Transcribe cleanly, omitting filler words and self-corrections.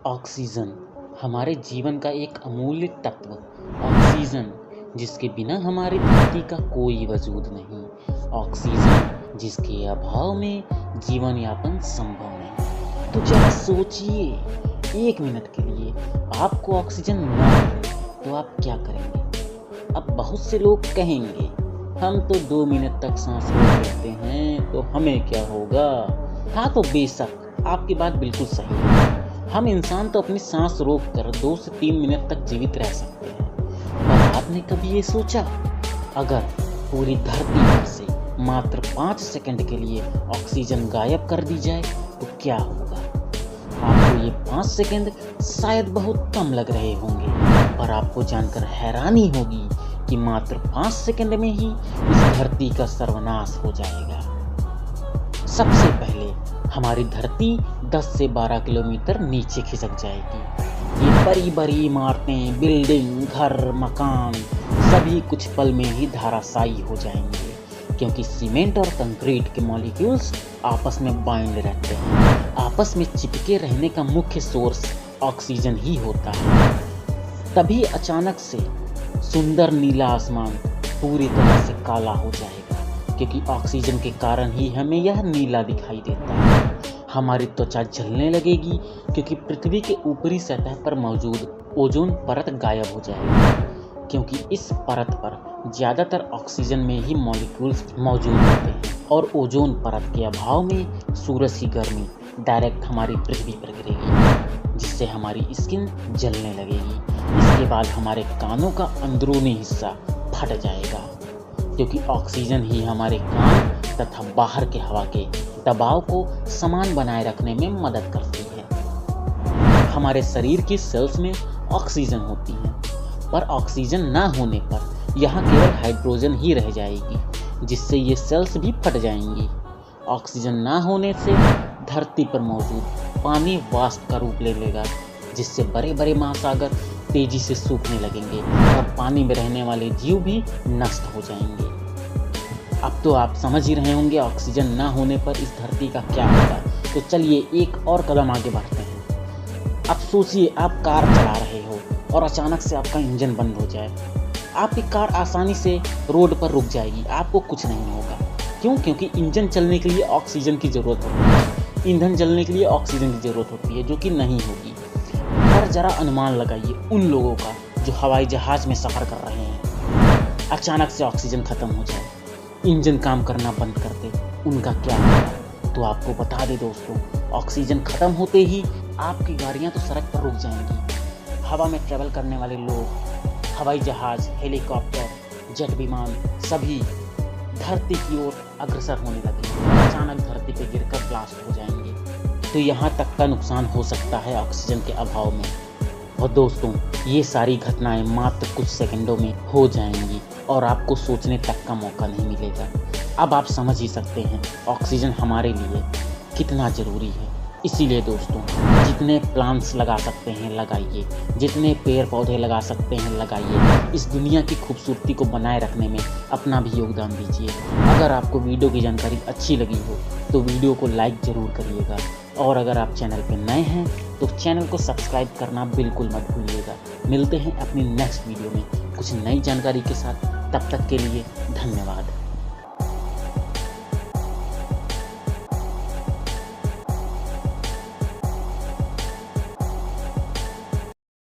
Oxygen हमारे जीवन का एक अमूल्य तत्व। ऑक्सीजन जिसके बिना हमारी धरती का कोई वजूद नहीं। ऑक्सीजन जिसके अभाव में जीवन यापन संभव नहीं। तो जरा सोचिए, 1 मिनट के लिए आपको ऑक्सीजन न मिले तो आप क्या करेंगे? अब बहुत से लोग कहेंगे हम तो 2 मिनट तक सांस रोक लेते हैं तो हमें क्या होगा। हाँ, तो बेशक आपकी बात बिल्कुल सही है। हम इंसान तो अपनी सांस रोक कर 2 से 3 मिनट तक जीवित रह सकते हैं। पर आपने कभी ये सोचा, अगर पूरी धरती पर से मात्र 5 सेकंड के लिए ऑक्सीजन गायब कर दी जाए तो क्या होगा? आपको ये 5 सेकंड शायद बहुत कम लग रहे होंगे, पर आपको जानकर हैरानी होगी कि मात्र 5 सेकंड में ही इस धरती का सर्वनाश हो जाएगा। सबसे पहले हमारी धरती 10 से 12 किलोमीटर नीचे खिसक जाएगी। ये बड़ी बड़ी इमारतें, बिल्डिंग, घर, मकान सभी कुछ पल में ही धराशायी हो जाएंगे, क्योंकि सीमेंट और कंक्रीट के मॉलिक्यूल्स आपस में बाइंड रहते हैं। आपस में चिपके रहने का मुख्य सोर्स ऑक्सीजन ही होता है। तभी अचानक से सुंदर नीला आसमान पूरी तरह से काला हो जाएगा, क्योंकि ऑक्सीजन के कारण ही हमें यह नीला दिखाई देता है। हमारी त्वचा जलने लगेगी, क्योंकि पृथ्वी के ऊपरी सतह पर मौजूद ओजोन परत गायब हो जाएगी, क्योंकि इस परत पर ज़्यादातर ऑक्सीजन में ही मॉलिक्यूल्स मौजूद होते हैं और ओजोन परत के अभाव में सूरज की गर्मी डायरेक्ट हमारी पृथ्वी पर गिरेगी, जिससे हमारी स्किन जलने लगेगी। इसके बाद हमारे कानों का अंदरूनी हिस्सा फट जाएगा, क्योंकि ऑक्सीजन ही हमारे कान तथा बाहर के हवा के दबाव को समान बनाए रखने में मदद करती है। हमारे शरीर की सेल्स में ऑक्सीजन होती है, पर ऑक्सीजन ना होने पर यहाँ केवल हाइड्रोजन ही रह जाएगी, जिससे ये सेल्स भी फट जाएंगी। ऑक्सीजन ना होने से धरती पर मौजूद पानी वाष्प का रूप ले लेगा, जिससे बड़े बड़े महासागर तेजी से सूखने लगेंगे और पानी में रहने वाले जीव भी नष्ट हो जाएंगे। अब तो आप समझ ही रहे होंगे ऑक्सीजन ना होने पर इस धरती का क्या होगा। तो चलिए एक और कदम आगे बढ़ते हैं। अब सोचिए, आप कार चला रहे हो और अचानक से आपका इंजन बंद हो जाए। आपकी कार आसानी से रोड पर रुक जाएगी, आपको कुछ नहीं होगा। क्यों? क्योंकि इंजन चलने के लिए ऑक्सीजन की ज़रूरत होती है, ईंधन जलने के लिए ऑक्सीजन की ज़रूरत होती है, जो कि नहीं होगी। पर ज़रा अनुमान लगाइए उन लोगों का जो हवाई जहाज़ में सफ़र कर रहे हैं। अचानक से ऑक्सीजन ख़त्म हो जाए, इंजन काम करना बंद कर दे, उनका क्या होगा? तो आपको बता दें दोस्तों, ऑक्सीजन ख़त्म होते ही आपकी गाड़ियाँ तो सड़क पर रुक जाएंगी। हवा में ट्रैवल करने वाले लोग, हवाई जहाज़, हेलीकॉप्टर, जेट विमान सभी धरती की ओर अग्रसर होने लगेंगे। अचानक धरती पर गिरकर ब्लास्ट हो जाएंगे। तो यहाँ तक का नुकसान हो सकता है ऑक्सीजन के अभाव में। और दोस्तों, ये सारी घटनाएं मात्र कुछ सेकंडों में हो जाएंगी और आपको सोचने तक का मौका नहीं मिलेगा। अब आप समझ ही सकते हैं ऑक्सीजन हमारे लिए कितना ज़रूरी है। इसीलिए दोस्तों, जितने प्लांट्स लगा सकते हैं लगाइए, जितने पेड़ पौधे लगा सकते हैं लगाइए। इस दुनिया की खूबसूरती को बनाए रखने में अपना भी योगदान दीजिए। अगर आपको वीडियो की जानकारी अच्छी लगी हो तो वीडियो को लाइक ज़रूर करिएगा, और अगर आप चैनल पर नए हैं तो चैनल को सब्सक्राइब करना बिल्कुल मत भूलिएगा। मिलते हैं अपनी नेक्स्ट वीडियो में कुछ नई जानकारी के साथ। तब तक के लिए धन्यवाद।